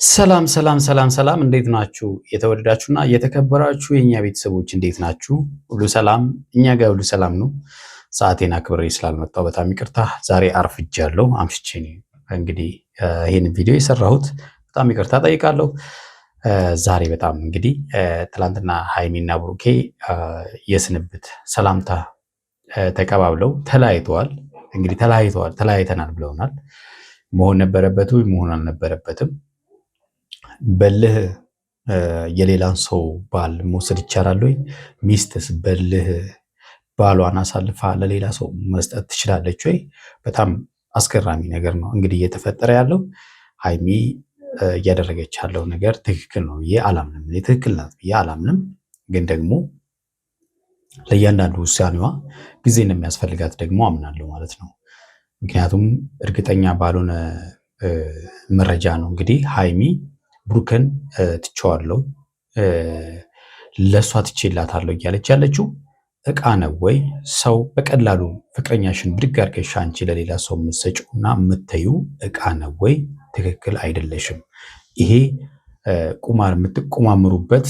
ሰላም ሰላም ሰላም ሰላም እንዴት ናችሁ? የተወደዳችሁና የተከበራችሁ የኛ ቤተሰቦች እንዴት ናችሁ? ሁሉ ሰላም? እኛ ጋር ሁሉ ሰላም ነው። ሰዓቴን አክብሬ ስላልመጣሁ በጣም ይቅርታ። ዛሬ አርፍጃለሁ፣ አምሽቼ ነው እንግዲህ ይህን ቪዲዮ የሰራሁት። በጣም ይቅርታ ጠይቃለሁ። ዛሬ በጣም እንግዲህ ትላንትና ሀይሚና ብሩኬ የስንብት ሰላምታ ተቀባብለው ተለያይተዋል። እንግዲህ ተለያይተናል ብለውናል። መሆን ነበረበት ወይ መሆን አልነበረበትም? በልህ የሌላን ሰው ባል መውሰድ ይቻላል ወይ? ሚስትስ በልህ ባሏን አሳልፋ ለሌላ ሰው መስጠት ትችላለች ወይ? በጣም አስገራሚ ነገር ነው እንግዲህ እየተፈጠረ ያለው። ሀይሚ እያደረገች ያለው ነገር ትክክል ነው ብዬ አላምንም። እኔ ትክክል ናት ብዬ አላምንም። ግን ደግሞ ለእያንዳንዱ ውሳኔዋ ጊዜ እንደሚያስፈልጋት ደግሞ አምናለሁ ማለት ነው። ምክንያቱም እርግጠኛ ባልሆነ መረጃ ነው እንግዲህ ሀይሚ ብሩክን ትቼዋለሁ ለእሷ ትቼላታለሁ እያለች ያለችው። እቃ ነው ወይ? ሰው በቀላሉ ፍቅረኛሽን ብድግ አድርገሽ አንቺ ለሌላ ሰው የምትሰጪውና የምትተይው እቃ ነው ወይ? ትክክል አይደለሽም። ይሄ ቁማር የምትቆማምሩበት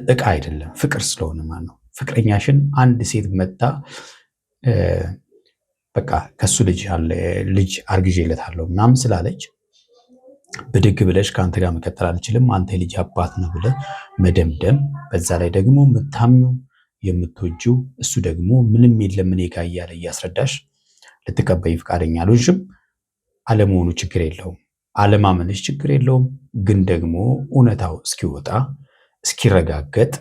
እቃ አይደለም፣ ፍቅር ስለሆነ ማለት ነው። ፍቅረኛሽን አንድ ሴት መጣ በቃ ከሱ ልጅ አርግዤለታለሁ ምናምን ስላለች ብድግ ብለሽ ከአንተ ጋር መቀጠል አልችልም፣ አንተ የልጅ አባት ነው ብለህ መደምደም፣ በዛ ላይ ደግሞ የምታምኚው የምትወጂው እሱ ደግሞ ምንም የለም እኔ ጋ እያለ እያስረዳሽ ልትቀበይ ፈቃደኛ አልሆንሽም። አለመሆኑ ችግር የለውም፣ አለማመንሽ ችግር የለውም። ግን ደግሞ እውነታው እስኪወጣ እስኪረጋገጥ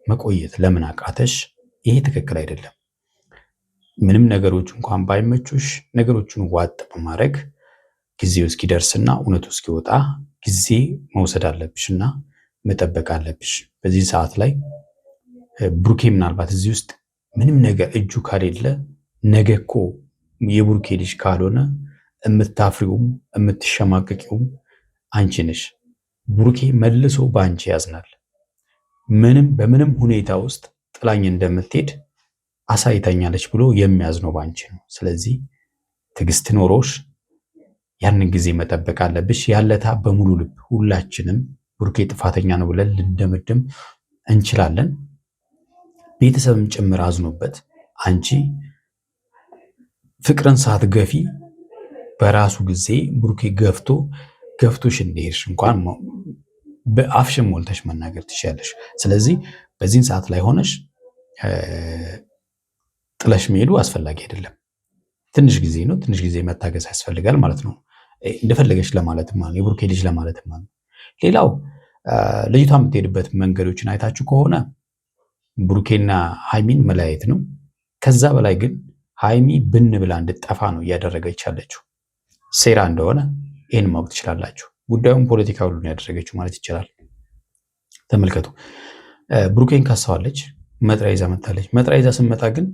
መቆየት ለምን አቃተሽ? ይሄ ትክክል አይደለም። ምንም ነገሮች እንኳን ባይመቹሽ ነገሮችን ዋጥ በማድረግ ጊዜው እስኪደርስና እውነቱ እስኪወጣ ጊዜ መውሰድ አለብሽና መጠበቅ አለብሽ። በዚህ ሰዓት ላይ ብሩኬ ምናልባት እዚህ ውስጥ ምንም ነገር እጁ ካሌለ ነገ እኮ የብሩኬ ልጅ ካልሆነ የምታፍሪውም የምትሸማቀቂውም አንቺ ነሽ። ብሩኬ መልሶ በአንቺ ያዝናል። በምንም ሁኔታ ውስጥ ጥላኝ እንደምትሄድ አሳይታኛለች ብሎ የሚያዝነው በአንቺ ነው። ስለዚህ ትዕግስት ኖሮሽ ያንን ጊዜ መጠበቅ አለብሽ። ያለታ በሙሉ ልብ ሁላችንም ብሩኬ ጥፋተኛ ነው ብለን ልንደመድም እንችላለን። ቤተሰብም ጭምር አዝኖበት አንቺ ፍቅርን ሳትገፊ በራሱ ጊዜ ብሩኬ ገፍቶሽ እንደሄድሽ እንኳን በአፍሽን ሞልተሽ መናገር ትችያለሽ። ስለዚህ በዚህን ሰዓት ላይ ሆነሽ ጥለሽ መሄዱ አስፈላጊ አይደለም። ትንሽ ጊዜ ነው፣ ትንሽ ጊዜ መታገስ ያስፈልጋል ማለት ነው። እንደፈለገች ለማለት ማለት የብሩኬ ልጅ ለማለት ማለት። ሌላው ልጅቷ የምትሄድበት መንገዶችን አይታችሁ ከሆነ ብሩኬና ሃይሚን መለያየት ነው። ከዛ በላይ ግን ሃይሚ ብን ብላ እንድጠፋ ነው እያደረገች ያለችው። ሴራ እንደሆነ ይህን ማወቅ ትችላላችሁ። ጉዳዩን ፖለቲካ ሁሉ ነው ያደረገችው ማለት ይቻላል። ተመልከቱ። ብሩኬን ካሰዋለች፣ መጥሪያ ይዛ መጣለች። መጥሪያ ይዛ ስትመጣ ግን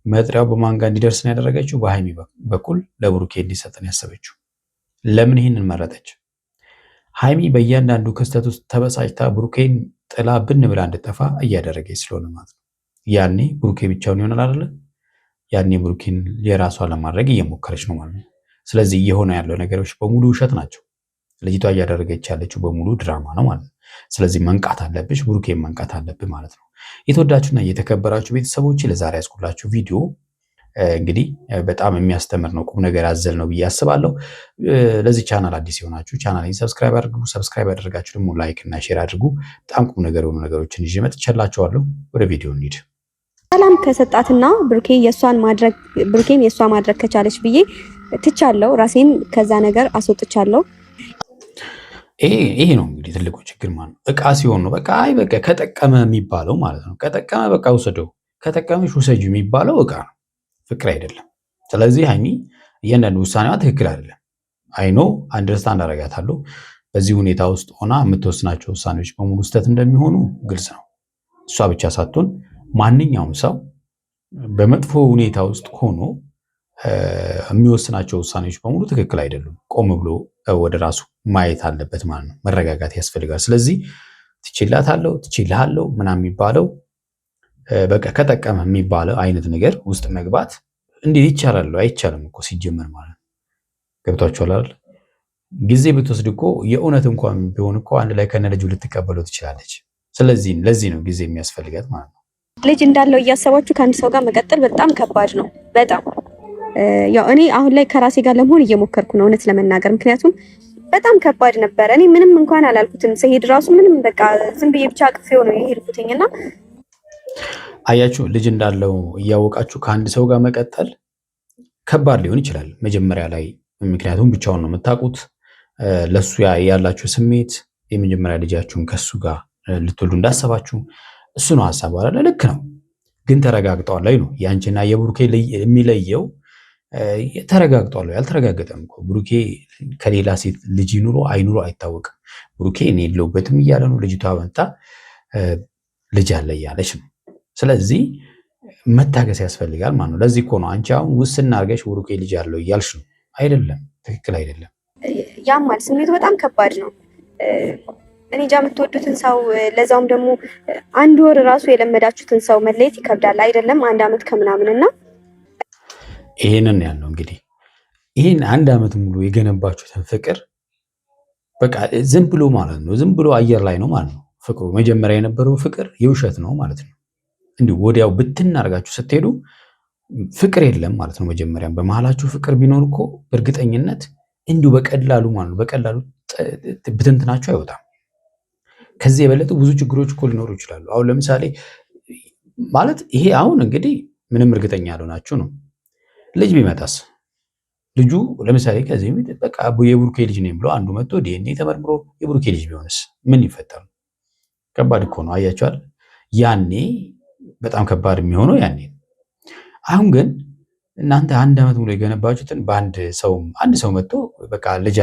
መጥሪያው በማን ጋር እንዲደርስ ነው ያደረገችው? በሃይሚ በኩል ለብሩኬ እንዲሰጥን ያሰበችው። ለምን ይህንን መረጠች? ሃይሚ በእያንዳንዱ ክስተት ውስጥ ተበሳጭታ ብሩኬን ጥላ ብን ብላ እንድጠፋ እያደረገች ስለሆነ ማለት ነው። ያኔ ብሩኬ ብቻውን ይሆናል አይደለ? ያኔ ብሩኬን የራሷ ለማድረግ እየሞከረች ነው ማለት ነው። ስለዚህ እየሆነ ያለው ነገሮች በሙሉ ውሸት ናቸው። ልጅቷ እያደረገች ያለችው በሙሉ ድራማ ነው ማለት ነው። ስለዚህ መንቃት አለብሽ፣ ብሩኬን መንቃት አለብህ ማለት ነው። የተወዳችሁና የተከበራችሁ ቤተሰቦች ለዛሬ ያስኩላችሁ ቪዲዮ እንግዲህ በጣም የሚያስተምር ነው፣ ቁም ነገር አዘል ነው ብዬ አስባለሁ። ለዚህ ቻናል አዲስ የሆናችሁ ቻናሌን ሰብስክራይብ አድርጉ። ሰብስክራይብ ያደረጋችሁ ደግሞ ላይክ እና ሼር አድርጉ። በጣም ቁም ነገር የሆኑ ነገሮችን ይዤ መጥቻላችኋለሁ። ወደ ቪዲዮ እንሂድ። ሰላም ከሰጣትና ብሩኬን የሷ ማድረግ ከቻለች ብዬ ትቻለሁ። ራሴን ከዛ ነገር አስወጥቻለሁ። ይሄ ነው እንግዲህ ትልቁ ችግር ማለት ነው። እቃ ሲሆን ነው በቃ ከጠቀመ የሚባለው ማለት ነው። ከጠቀመ በቃ ውሰደው፣ ከጠቀመሽ ውሰጁ የሚባለው እቃ ነው፣ ፍቅር አይደለም። ስለዚህ ሃይሚ እያንዳንዱ ውሳኔዋ ትክክል አይደለም። አይኖ አንደርስታንድ አደርጋታለሁ። በዚህ ሁኔታ ውስጥ ሆና የምትወስናቸው ውሳኔዎች በሙሉ ስህተት እንደሚሆኑ ግልጽ ነው። እሷ ብቻ ሳትሆን ማንኛውም ሰው በመጥፎ ሁኔታ ውስጥ ሆኖ የሚወስናቸው ውሳኔዎች በሙሉ ትክክል አይደሉም። ቆም ብሎ ወደ ራሱ ማየት አለበት ማለት ነው። መረጋጋት ያስፈልጋል። ስለዚህ ትችላለሁ ምናምን የሚባለው በቃ ከጠቀመ የሚባለው አይነት ነገር ውስጥ መግባት እንዴት ይቻላል? አይቻልም እኮ ሲጀመር ማለት ነው። ገብቷችኋል አይደል? ጊዜ ብትወስድ እኮ የእውነት እንኳን ቢሆን እኮ አንድ ላይ ከነ ልጁ ልትቀበለው ትችላለች። ስለዚህ ለዚህ ነው ጊዜ የሚያስፈልጋት ማለት ነው። ልጅ እንዳለው እያሰባችሁ ከአንድ ሰው ጋር መቀጠል በጣም ከባድ ነው። በጣም ያው እኔ አሁን ላይ ከራሴ ጋር ለመሆን እየሞከርኩ ነው እውነት ለመናገር ምክንያቱም በጣም ከባድ ነበረ። እኔ ምንም እንኳን አላልኩትም ስሄድ ራሱ ምንም በቃ ዝም ብዬ ብቻ አቅፌው ነው የሄድኩትኝና አያችሁ ልጅ እንዳለው እያወቃችሁ ከአንድ ሰው ጋር መቀጠል ከባድ ሊሆን ይችላል መጀመሪያ ላይ። ምክንያቱም ብቻውን ነው የምታውቁት። ለሱ ያላችሁ ስሜት የመጀመሪያ ልጃችሁን ከሱ ጋር ልትወልዱ እንዳሰባችሁ እሱ ነው ሀሳቡ አይደለ? ልክ ነው። ግን ተረጋግጠዋል ላይ ነው ያንቺና የብሩኬ የሚለየው። ተረጋግጧል። ያልተረጋገጠም እኮ ብሩኬ ከሌላ ሴት ልጅ ኑሮ አይኑሮ አይታወቅም። ብሩኬ እኔ የለሁበትም እያለ ነው። ልጅቷ መጣ ልጅ አለ እያለች ነው። ስለዚህ መታገስ ያስፈልጋል ማለት ነው። ለዚህ እኮ ነው አንቺ አሁን ውስና አድርገሽ ብሩኬ ልጅ አለው እያልሽ ነው። አይደለም፣ ትክክል አይደለም። ያማል፣ ስሜቱ በጣም ከባድ ነው። እኔ እንጃ የምትወዱትን ሰው ለዛውም ደግሞ አንድ ወር ራሱ የለመዳችሁትን ሰው መለየት ይከብዳል አይደለም? አንድ አመት ከምናምንና ይሄንን ያለው እንግዲህ ይሄን አንድ አመት ሙሉ የገነባችሁትን ፍቅር በቃ ዝም ብሎ ማለት ነው፣ ዝም ብሎ አየር ላይ ነው ማለት ነው ፍቅሩ። መጀመሪያ የነበረው ፍቅር የውሸት ነው ማለት ነው። እንዲሁ ወዲያው ብትናርጋችሁ ስትሄዱ ፍቅር የለም ማለት ነው። መጀመሪያም በመሃላችሁ ፍቅር ቢኖር እኮ በእርግጠኝነት እንዲሁ በቀላሉ ማለት ነው በቀላሉ ብትንትናችሁ አይወጣም። ከዚህ የበለጡ ብዙ ችግሮች እኮ ሊኖሩ ይችላሉ። አሁን ለምሳሌ ማለት ይሄ አሁን እንግዲህ ምንም እርግጠኛ ያልሆናችሁ ነው። ልጅ ቢመጣስ ልጁ ለምሳሌ ከዚህ በቃ የብሩኬ ልጅ ነኝ ብሎ አንዱ መጥቶ ዲኤንኤ ተመርምሮ የብሩኬ ልጅ ቢሆንስ ምን ይፈጠር? ከባድ እኮ ነው። አያችኋል? ያኔ በጣም ከባድ የሚሆነው ያኔ። አሁን ግን እናንተ አንድ አመት ሙሉ የገነባችሁትን በአንድ ሰው መጥቶ በቃ ልጅ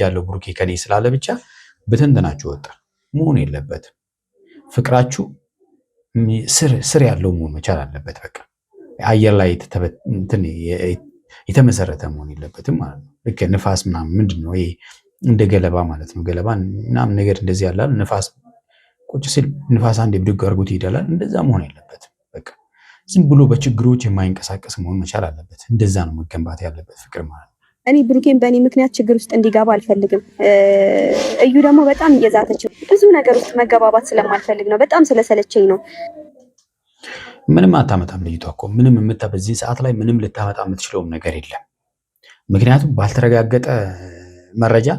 አለው ብሩኬ ከኔ ስላለ ብቻ በትንትናችሁ ወጣ። መሆን የለበትም። ፍቅራችሁ ስር ያለው መሆን መቻል አለበት። በቃ አየር ላይ የተመሰረተ መሆን የለበትም ማለት ነው። ልክ ንፋስ ምናምን ምንድን ነው ይሄ እንደ ገለባ ማለት ነው። ገለባ ምናምን ነገር እንደዚህ ያላል። ንፋስ ቁጭ ሲል ንፋስ አንዴ ብድግ አድርጎት ይሄዳል። እንደዛ መሆን የለበትም። በቃ ዝም ብሎ በችግሮች የማይንቀሳቀስ መሆን መቻል አለበት። እንደዛ ነው መገንባት ያለበት ፍቅር ማለት ነው። እኔ ብሩኬን በእኔ ምክንያት ችግር ውስጥ እንዲገባ አልፈልግም። እዩ ደግሞ በጣም እየዛተች ብዙ ነገር ውስጥ መገባባት ስለማልፈልግ ነው። በጣም ስለሰለቸኝ ነው። ምንም አታመጣም ልጅቷ እኮ ምንም በዚህ ሰዓት ላይ ምንም ልታመጣ የምትችለውም ነገር የለም። ምክንያቱም ባልተረጋገጠ መረጃ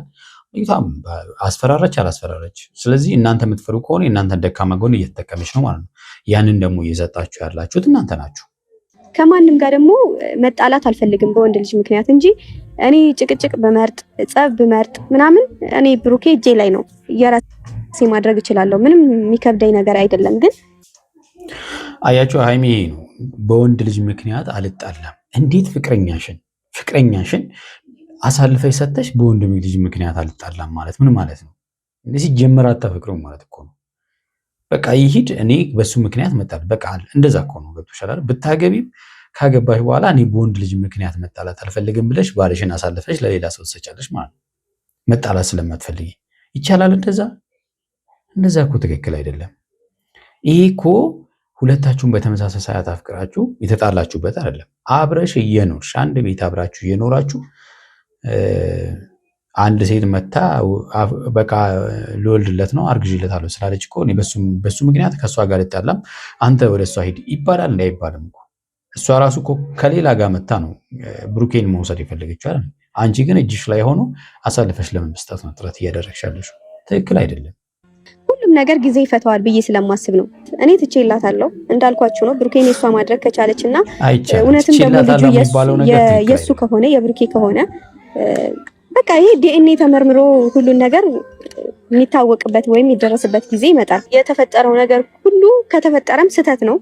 ልጅቷም አስፈራረች አላስፈራረች። ስለዚህ እናንተ የምትፈሩ ከሆነ የእናንተን ደካማ ጎን እየተጠቀመች ነው ማለት ነው። ያንን ደግሞ እየሰጣችሁ ያላችሁት እናንተ ናችሁ። ከማንም ጋር ደግሞ መጣላት አልፈልግም በወንድ ልጅ ምክንያት እንጂ እኔ ጭቅጭቅ ብመርጥ ጸብ ብመርጥ ምናምን እኔ ብሩኬ እጄ ላይ ነው፣ የራሴ ማድረግ እችላለሁ። ምንም የሚከብደኝ ነገር አይደለም። ግን አያችሁ ሃይሚ ነው በወንድ ልጅ ምክንያት አልጣላም። እንዴት ፍቅረኛሽን አሳልፈሽ ሰተሽ በወንድ ልጅ ምክንያት አልጣላም ማለት ምን ማለት ነው? እንደዚህ ጀመር አታፈቅረው ማለት እኮ ነው። በቃ ይሂድ እኔ በሱ ምክንያት መጣል በቃ እንደዛ እኮ ነው። ገብቶሻል? ብታገቢም ካገባሽ በኋላ እኔ በወንድ ልጅ ምክንያት መጣላት አልፈልግም ብለሽ ባልሽን አሳልፈሽ ለሌላ ሰው ትሰጫለሽ ማለት ነው። መጣላት ስለማትፈልጊ ይቻላል እንደዛ እኮ ትክክል አይደለም። ይሄ እኮ ሁለታችሁም በተመሳሳይ ሰዓት አፍቅራችሁ የተጣላችሁበት አይደለም። አብረሽ እየኖርሽ አንድ ቤት አብራችሁ እየኖራችሁ አንድ ሴት መታ በቃ ልወልድለት ነው አርግዥለታለሁ ስላለች እኮ እኔ በሱ ምክንያት ከእሷ ጋር ልጣላም አንተ ወደ እሷ ሂድ ይባላል እንዳይባልም እኮ እሷ ራሱ እኮ ከሌላ ጋር መታ ነው ብሩኬን መውሰድ የፈለገችው አይደል? አንቺ ግን እጅሽ ላይ ሆኖ አሳልፈሽ ለመስጠት ነው ጥረት እያደረግሽ ያለሽው። ትክክል አይደለም። ሁሉም ነገር ጊዜ ይፈታዋል ብዬ ስለማስብ ነው እኔ ትቼላታለሁ። እንዳልኳችሁ ነው ብሩኬን የሷ ማድረግ ከቻለች እና እውነትም ደግሞ ልጁ የሱ ከሆነ የብሩኬ ከሆነ በቃ ይሄ ዲኤንኤ ተመርምሮ ሁሉን ነገር የሚታወቅበት ወይም የሚደረስበት ጊዜ ይመጣል። የተፈጠረው ነገር ሁሉ ከተፈጠረም ስህተት ነው።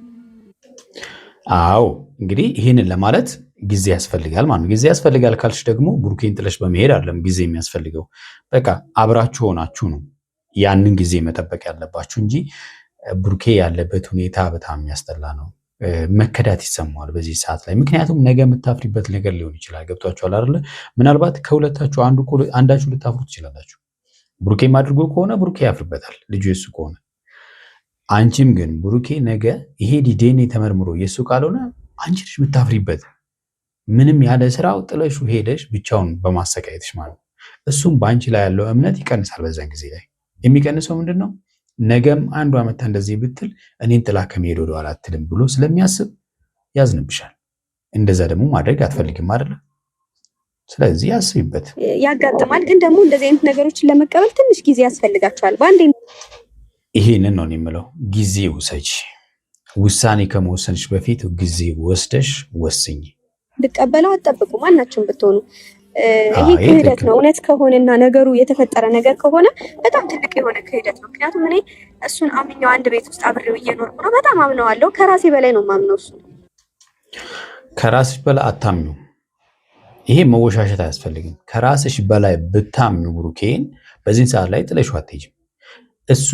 አዎ እንግዲህ ይህንን ለማለት ጊዜ ያስፈልጋል ማለት ነው። ጊዜ ያስፈልጋል ካልሽ ደግሞ ብሩኬን ጥለሽ በመሄድ አይደለም ጊዜ የሚያስፈልገው። በቃ አብራችሁ ሆናችሁ ነው ያንን ጊዜ መጠበቅ ያለባችሁ እንጂ ብሩኬ ያለበት ሁኔታ በጣም የሚያስጠላ ነው። መከዳት ይሰማዋል በዚህ ሰዓት ላይ። ምክንያቱም ነገ የምታፍሪበት ነገር ሊሆን ይችላል። ገብቷችኋል አይደለ? ምናልባት ከሁለታችሁ አንዳችሁ ልታፍሩ ትችላላችሁ። ብሩኬም አድርጎ ከሆነ ብሩኬ ያፍርበታል ልጁ የሱ ከሆነ። አንቺም ግን ብሩኬ ነገ ይሄ ዲኤንኤ ተመርምሮ የሱ ካልሆነ አንቺ ልጅ የምታፍሪበት ምንም ያለ ስራው ጥለሹ ሄደሽ ብቻውን በማሰቃየትሽ ማለት ነው። እሱም በአንቺ ላይ ያለው እምነት ይቀንሳል። በዛን ጊዜ ላይ የሚቀንሰው ምንድነው? ነገም አንዱ ዓመት እንደዚህ ብትል እኔን ጥላ ከመሄድ ወደ ኋላ አትልም ብሎ ስለሚያስብ ያዝንብሻል። እንደዛ ደግሞ ማድረግ አትፈልግም አይደል? ስለዚህ አስቢበት። ያጋጥማል፣ ግን ደግሞ እንደዚህ አይነት ነገሮችን ለመቀበል ትንሽ ጊዜ ያስፈልጋቸዋል። ባንዴ ይሄንን ነው የምለው፣ ጊዜ ውሰጂ። ውሳኔ ከመወሰንሽ በፊት ጊዜ ወስደሽ ወስኝ። ልቀበለው አትጠብቁ። ማናቸውም ብትሆኑ ይሄ ክህደት ነው። እውነት ከሆነና ነገሩ የተፈጠረ ነገር ከሆነ በጣም ትልቅ የሆነ ክህደት ነው። ምክንያቱም እኔ እሱን አምኜው አንድ ቤት ውስጥ አብሬው እየኖርኩ ነው። በጣም አምነዋለሁ። ከራሴ በላይ ነው ማምነው። እሱ ከራስሽ በላይ አታምኙ። ይሄ መወሻሸት አያስፈልግም። ከራስሽ በላይ ብታምኙ ብሩኬን በዚህ ሰዓት ላይ ጥለሽው አትሄጂም። እሱ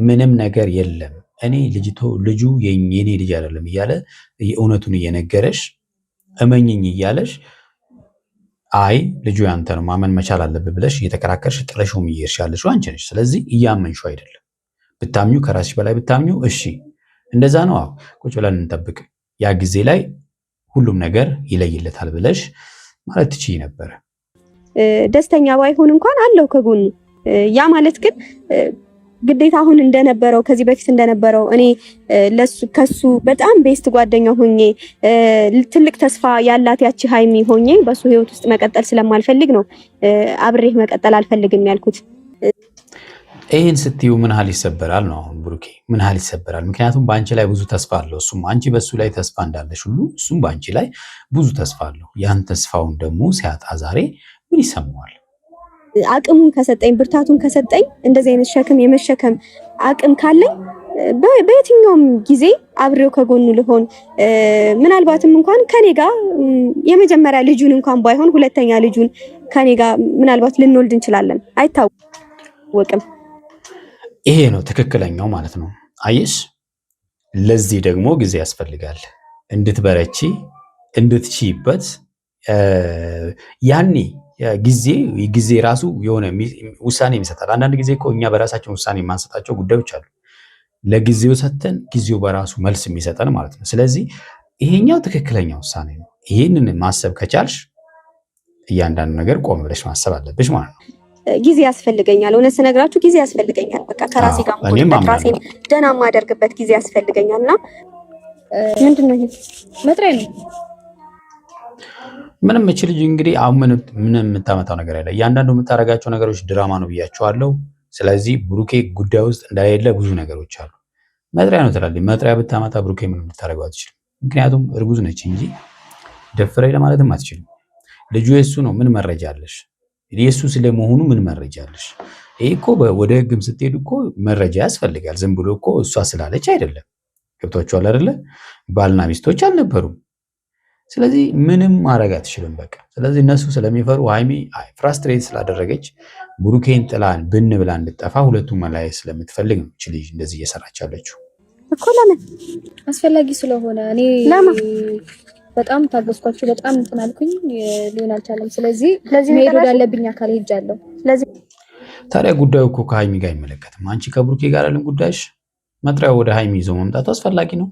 ምንም ነገር የለም እኔ ልጁ የኔ ልጅ አይደለም እያለ እውነቱን እየነገረሽ እመኝኝ እያለሽ አይ ልጁ ያንተ ነው ማመን መቻል አለብህ ብለሽ እየተከራከርሽ ጥለሽውም እየሄድሽ ያለሽው አንቺ ነሽ። ስለዚህ እያመንሽው አይደለም። ብታምኙ ከራስሽ በላይ ብታምኙ እሺ እንደዛ ነው። አዎ ቁጭ ብለን እንጠብቅ፣ ያ ጊዜ ላይ ሁሉም ነገር ይለይለታል ብለሽ ማለት ትችይ ነበረ። ደስተኛ ባይሆን እንኳን አለው ከጎኑ። ያ ማለት ግን ግዴታ አሁን እንደነበረው ከዚህ በፊት እንደነበረው እኔ ከሱ በጣም ቤስት ጓደኛ ሆኜ ትልቅ ተስፋ ያላት ያቺ ሃይሚ ሆኜ በሱ ህይወት ውስጥ መቀጠል ስለማልፈልግ ነው አብሬህ መቀጠል አልፈልግም ያልኩት። ይሄን ስትዩ ምን ሀል ይሰበራል ነው አሁን ብሩኬ፣ ምን ሀል ይሰበራል? ምክንያቱም በአንቺ ላይ ብዙ ተስፋ አለው። እሱም አንቺ በሱ ላይ ተስፋ እንዳለሽ ሁሉ እሱም በአንቺ ላይ ብዙ ተስፋ አለው። ያን ተስፋውን ደግሞ ሲያጣ ዛሬ ምን ይሰማዋል? አቅሙን ከሰጠኝ ብርታቱን ከሰጠኝ እንደዚህ አይነት ሸክም የመሸከም አቅም ካለኝ በየትኛውም ጊዜ አብሬው ከጎኑ ልሆን፣ ምናልባትም እንኳን ከኔ ጋር የመጀመሪያ ልጁን እንኳን ባይሆን ሁለተኛ ልጁን ከኔ ጋር ምናልባት ልንወልድ እንችላለን፣ አይታወቅም። ይሄ ነው ትክክለኛው ማለት ነው። አየሽ፣ ለዚህ ደግሞ ጊዜ ያስፈልጋል እንድትበረቺ እንድትችይበት። ያኔ ጊዜ ራሱ የሆነ ውሳኔ ይሰጣል። አንዳንድ ጊዜ እኮ እኛ በራሳችን ውሳኔ የማንሰጣቸው ጉዳዮች አሉ። ለጊዜው ሰጥተን ጊዜው በራሱ መልስ የሚሰጠን ማለት ነው። ስለዚህ ይሄኛው ትክክለኛ ውሳኔ ነው። ይሄንን ማሰብ ከቻልሽ እያንዳንዱ ነገር ቆም ብለሽ ማሰብ አለብሽ ማለት ነው። ጊዜ ያስፈልገኛል። እውነት ስነግራችሁ ጊዜ ያስፈልገኛል። በቃ ከራሴ ጋር ሆነ ራሴን ደህና የማደርግበት ጊዜ ያስፈልገኛልና ምንድነው ይሄ መጥሪያ ነው። ምንም እቺ ልጅ እንግዲህ አሁን ምንም የምታመጣው ነገር አይደለም። እያንዳንዱ የምታደርጋቸው ነገሮች ድራማ ነው ብያቸዋለሁ። ስለዚህ ብሩኬ ጉዳይ ውስጥ እንደሌለ ብዙ ነገሮች አሉ። መጥሪያ ነው ትላለች። መጥሪያ ብታመጣ ብሩኬ ምንም ልታደርገው አትችልም። ምክንያቱም እርጉዝ ነች እንጂ ደፍረኝ ለማለትም አትችልም። ልጁ የሱ ነው። ምን መረጃ አለሽ? የሱ ስለመሆኑ ምን መረጃ አለሽ? ይሄ እኮ ወደ ህግም ስትሄዱ እኮ መረጃ ያስፈልጋል። ዝም ብሎ እኮ እሷ ስላለች አይደለም። ገብቷችኋል አይደለ? ባልና ሚስቶች አልነበሩም። ስለዚህ ምንም ማድረግ አትችልም። በቃ ስለዚህ እነሱ ስለሚፈሩ ሃይሚ ፍራስትሬት ስላደረገች ብሩኬን ጥላን ብን ብላ እንድጠፋ ሁለቱም መለያየት ስለምትፈልግ ነው እቺ ልጅ እንደዚህ እየሰራች ያለችው እኮ። ለምን አስፈላጊ ስለሆነ እኔ በጣም ታገስኳችሁ፣ በጣም እንትን አልኩኝ፣ ሊሆን አልቻለም። ስለዚህ መሄድ ወዳለብኝ አካል ሄጃለሁ። ስለዚህ ታዲያ ጉዳዩ እኮ ከሃይሚ ጋር አይመለከትም። አንቺ ከብሩኬ ጋር ያለን ጉዳይሽ መጥሪያው ወደ ሃይሚ ይዞ መምጣቱ አስፈላጊ ነው።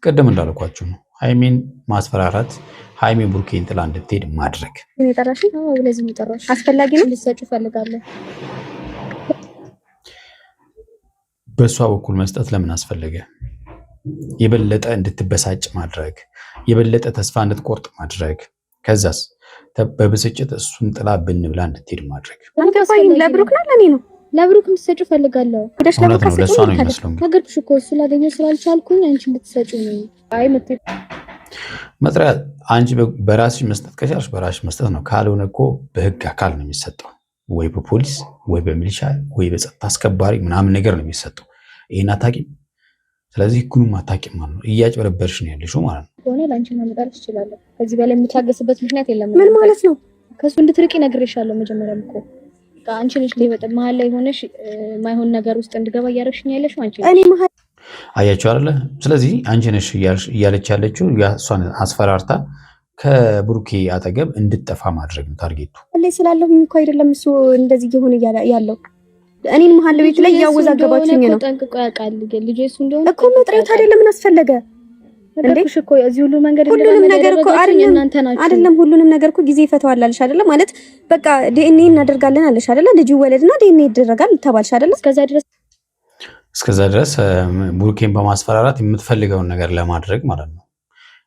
ቅድም እንዳልኳችሁ ነው ሃይሚን ማስፈራራት፣ ሃይሚ ብሩኬን ጥላ እንድትሄድ ማድረግ። እኔ ጠራሽ? አዎ ለዚህ ነው ጠራሽ። አስፈላጊ ነው። ልትሰጪ ፈልጋለሁ። በሷ በኩል መስጠት ለምን አስፈለገ? የበለጠ እንድትበሳጭ ማድረግ፣ የበለጠ ተስፋ እንድትቆርጥ ማድረግ፣ ከዛስ በብስጭት እሱን ጥላ ብን ብላ እንድትሄድ ማድረግ። አንገባኝ። ለብሩክ ነው ለኔ ነው? ለብሩክ እንድትሰጪ ፈልጋለሁ። ወደሽ ለብሩክ ለሷ ነው የሚመስለው። ነገርኩሽ እኮ እሱ ላገኘው ስላልቻልኩኝ አንቺ እንድትሰጪ ነው። አይ መጥሪያ አንቺ በራስሽ መስጠት ከቻልሽ በራስሽ መስጠት ነው። ካልሆነ እኮ በህግ አካል ነው የሚሰጠው፣ ወይ በፖሊስ ወይ በሚሊሻ ወይ በጸጥታ አስከባሪ ምናምን ነገር ነው የሚሰጠው። ይሄን አታውቂም። ስለዚህ ህጉንም አታውቂም ማለት ነው። እያጭበረበርሽ ነው ያለሽው ማለት ነው። ሆነ ላንቺ ማመጣልሽ ይችላል። ከዚህ በላይ የምታገስበት ምክንያት የለም። ምን ማለት ነው? ከሱ እንድትርቂ ነግሬሻለሁ። መጀመሪያም እኮ አንቺ ነሽ ሊበጥ መሀል ላይ ሆነሽ ማይሆን ነገር ውስጥ እንድገባ እያረግሽኝ ያለሽው አንቺ ነሽ። እኔ መሀል አያችሁ አይደለ? ስለዚህ አንቺ ነሽ እያለች ያለችው እሷን አስፈራርታ ከብሩኬ አጠገብ እንድትጠፋ ማድረግ ነው ታርጌቱ። ላይ ስላለሁኝ እኮ አይደለም እሱ እንደዚህ እየሆነ ያለው እኔን መሀል ቤት ላይ እያወዛገባችኝ ነው። ጠንቅቆ ያውቃል ልጅ እሱ እንደሆነ እኮ መጥሪያው ታዲያ ለምን አስፈለገ? እንደሽ እኮ እዚህ ሁሉ መንገድ ሁሉንም ነገር እኮ አይደለም ሁሉንም ነገር እኮ ጊዜ ይፈታዋል አለሽ አይደለ? ማለት በቃ ዲኤንኤ እናደርጋለን አለሽ አይደለ? ልጅ ይወለድና ዲኤንኤ ይደረጋል ተባልሽ አይደለ? እስከዛ ድረስ ቡርኬን በማስፈራራት የምትፈልገውን ነገር ለማድረግ ማለት ነው።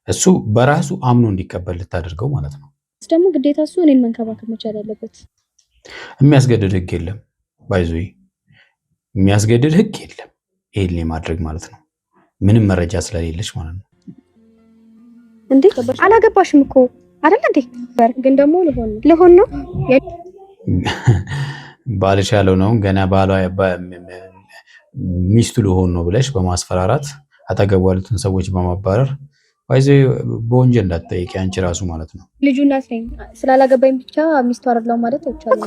እሱ በራሱ አምኖ እንዲቀበል ልታደርገው ማለት ነው። ደግሞ ግዴታ እሱ እኔን መንከባከብ መቻል አለበት። የሚያስገድድ ህግ የለም። ባይዞ የሚያስገድድ ህግ የለም ይሄን ለማድረግ ማለት ነው። ምንም መረጃ ስለሌለሽ ማለት ነው። እንዴ አላገባሽም እኮ አይደል እንዴ? ግን ደግሞ ለሆን ነው ባልሽ ያለው ነው ገና ባሏ ሚስቱ ልሆን ነው ብለሽ በማስፈራራት አጠገቡ ያሉትን ሰዎች በማባረር ባይዘ በወንጀል እንዳትጠይቂ አንቺ ራሱ ማለት ነው። ልጁ እናት ነኝ ስላላገባኝ ብቻ ሚስቱ አይደለም ማለት አይቻልም እኮ።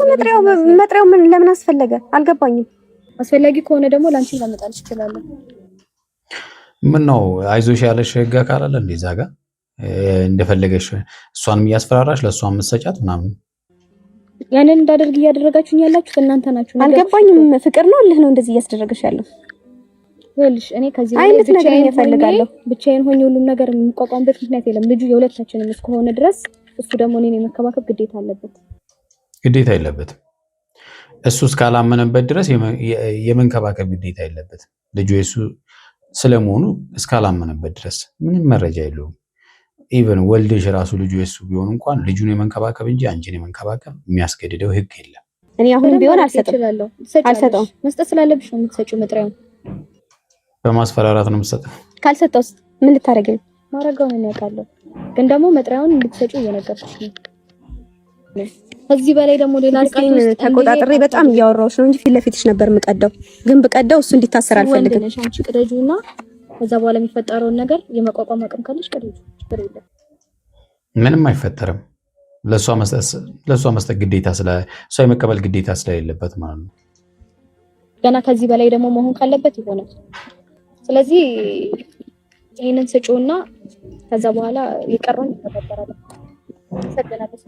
መጥሪያው ምን ለምን አስፈለገ አልገባኝም። አስፈላጊ ከሆነ ደግሞ ላንቺ ላመጣልሽ እችላለሁ። ምን ነው አይዞሽ ያለሽ ህግ አካል አለ እንዴ? እዛ ጋር እንደፈለገሽ እሷንም እያስፈራራሽ ለእሷም መሰጫት ምናምን ያንን እንዳደርግ እያደረጋችሁኝ ያላችሁ እናንተ ናችሁ። አልገባኝም። ፍቅር ነው እልህ ነው እንደዚህ እያስደረገሽ ያለው? ወልሽ እኔ ከዚህ አይነት ነገር እፈልጋለሁ። ብቻዬን ሆኜ ሁሉም ነገር የምቋቋምበት ምክንያት የለም። ልጁ የሁለታችንም እስከሆነ ድረስ እሱ ደግሞ እኔን የመከባከብ ግዴታ አለበት። ግዴታ የለበትም። እሱ እስካላመነበት ድረስ የመንከባከብ ግዴታ የለበትም። ልጁ የሱ ስለመሆኑ እስካላመነበት ድረስ ምንም መረጃ የለውም። ኢቨን ወልደሽ ራሱ ልጁ የሱ ቢሆን እንኳን ልጁን የመንከባከብ እንጂ አንቺን የመንከባከብ የሚያስገድደው ህግ የለም። እኔ አሁን ቢሆን አልሰጠውም። መስጠት ስላለብሽ ነው የምትሰጪው። መጥሪያውን በማስፈራራት ነው የምትሰጠው። ካልሰጠውስ ምን ልታረጊ ነው? ማረጋውን እኔ አውቃለሁ፣ ግን ደግሞ መጥሪያውን እንድትሰጪው እየነገርኩሽ ነው። ከዚህ በላይ ደግሞ ሌላ አርቃት ውስጥ ተቆጣጥሬ በጣም እያወራሁሽ ነው እንጂ ፊት ለፊትሽ ነበር የምቀደው። ግን ብቀደው እሱ እንዲታሰር አልፈልግም። አንቺ ቅደጁና ከዛ በኋላ የሚፈጠረውን ነገር የመቋቋም አቅም ካለሽ ቅደጁ፣ ችግር የለም። ምንም አይፈጠርም። ለሷ መስጠት ግዴታ እሷ የመቀበል ግዴታ ስለሌለበት ማለት ነው። ገና ከዚህ በላይ ደግሞ መሆን ካለበት ይሆናል። ስለዚህ ይሄንን ስጪውና ከዛ በኋላ የቀረውን ይፈጠራል። ሰደናለሽ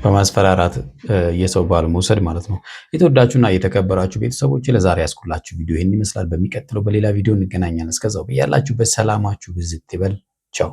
በማስፈራራት የሰው ባል መውሰድ ማለት ነው። የተወዳችሁና የተከበራችሁ ቤተሰቦች ለዛሬ ያስኩላችሁ ቪዲዮ ይህን ይመስላል። በሚቀጥለው በሌላ ቪዲዮ እንገናኛለን። እስከዛው በያላችሁበት ሰላማችሁ ብዝት ይበል። ቻው።